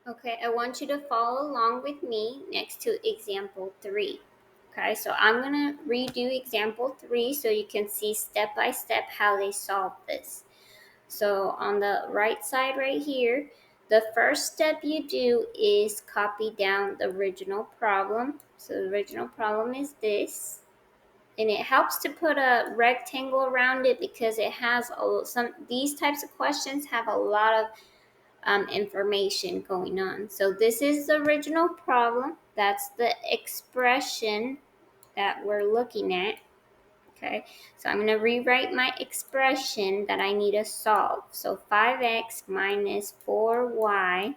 Okay, I want you to follow along with me next to example 3. Okay, so I'm going to redo example 3 so you can see step by step how they solve this. So on the right side right here, the first step you do is copy down the original problem. So the original problem is this. And it helps to put a rectangle around it because it has these types of questions have a lot of information going on. So this is the original problem. That's the expression that we're looking at. Okay, so I'm going to rewrite my expression that I need to solve. So 5x minus 4y,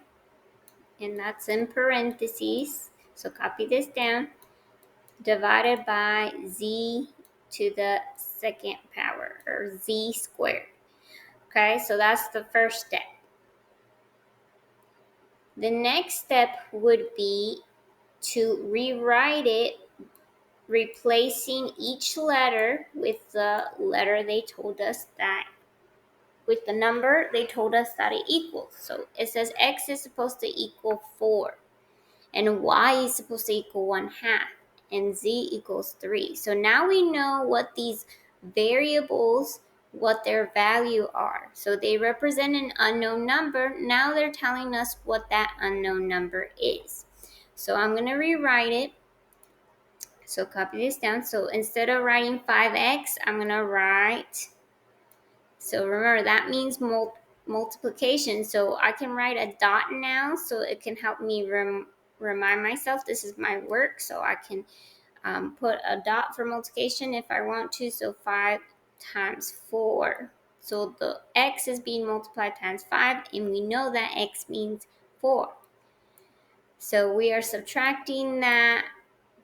and that's in parentheses. So copy this down, divided by z to the second power, or z squared. Okay, so that's the first step. The next step would be to rewrite it, replacing each letter with the letter they told us that, with the number they told us that it equals. So it says x is supposed to equal 4, and y is supposed to equal 1/2, and z equals 3. So now we know what these variables, what their value are. So they represent an unknown number. Now they're telling us what that unknown number is. So I'm going to rewrite it. So copy this down. So instead of writing 5x, I'm going to write, so remember that means multiplication. So I can write a dot now so it can help me remind myself this is my work. So I can put a dot for multiplication if I want to. So 5 times 4. So the x is being multiplied times 5, and we know that x means 4. So we are subtracting that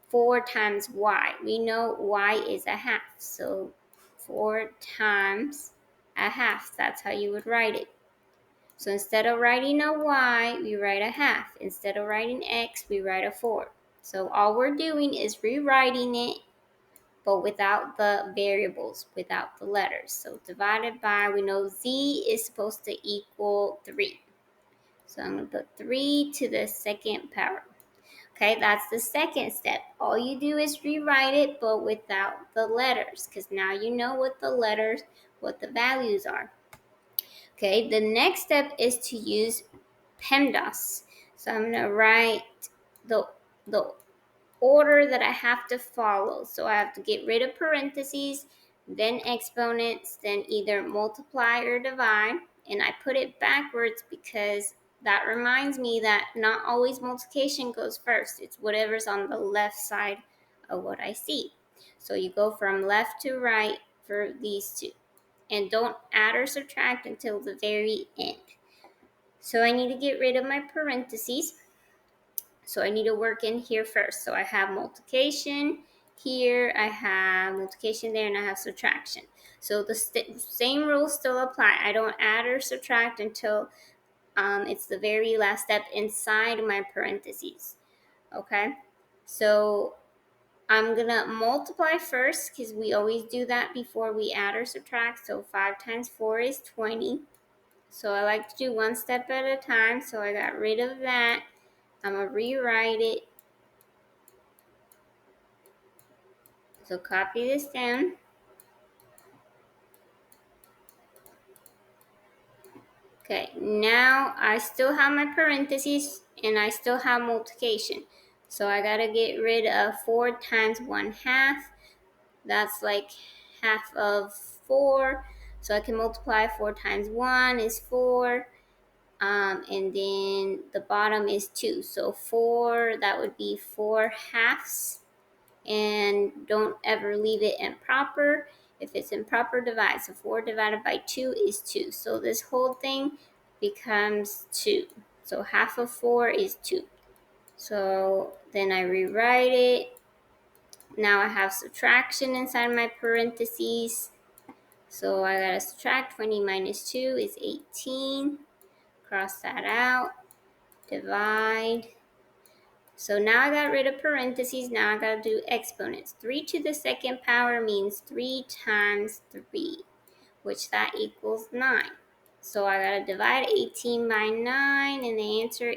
4 times y. We know y is 1/2. So 4 times 1/2. That's how you would write it. So instead of writing a y, we write 1/2. Instead of writing x, we write a 4. So all we're doing is rewriting it, but without the variables, without the letters. So divided by, we know z is supposed to equal 3. So I'm going to put 3 to the second power. Okay, that's the second step. All you do is rewrite it, but without the letters, because now you know what the values are. Okay, the next step is to use PEMDAS. So I'm going to write the order that I have to follow. So I have to get rid of parentheses, then exponents, then either multiply or divide. And I put it backwards because that reminds me that not always multiplication goes first. It's whatever's on the left side of what I see. So you go from left to right for these two. And don't add or subtract until the very end. So I need to get rid of my parentheses. So I need to work in here first. So I have multiplication here, I have multiplication there, and I have subtraction. So the same rules still apply. I don't add or subtract until it's the very last step inside my parentheses. Okay, so I'm gonna multiply first because we always do that before we add or subtract. So 5 times 4 is 20. So I like to do one step at a time. So I got rid of that. I'm gonna rewrite it. So copy this down. Okay, now I still have my parentheses and I still have multiplication. So I gotta get rid of 4 times 1/2. That's like half of 4. So I can multiply 4 times 1 is 4. And then the bottom is 2. So 4, that would be 4/2. And don't ever leave it improper. If it's improper, divide. So 4 divided by 2 is 2. So this whole thing becomes 2. So half of 4 is 2. So then I rewrite it. Now I have subtraction inside my parentheses. So I gotta subtract. 20 minus 2 is 18. Cross that out. Divide. So now I got rid of parentheses. Now I got to do exponents. 3 to the second power means 3 times 3, which that equals 9. So I got to divide 18 by 9, and the answer is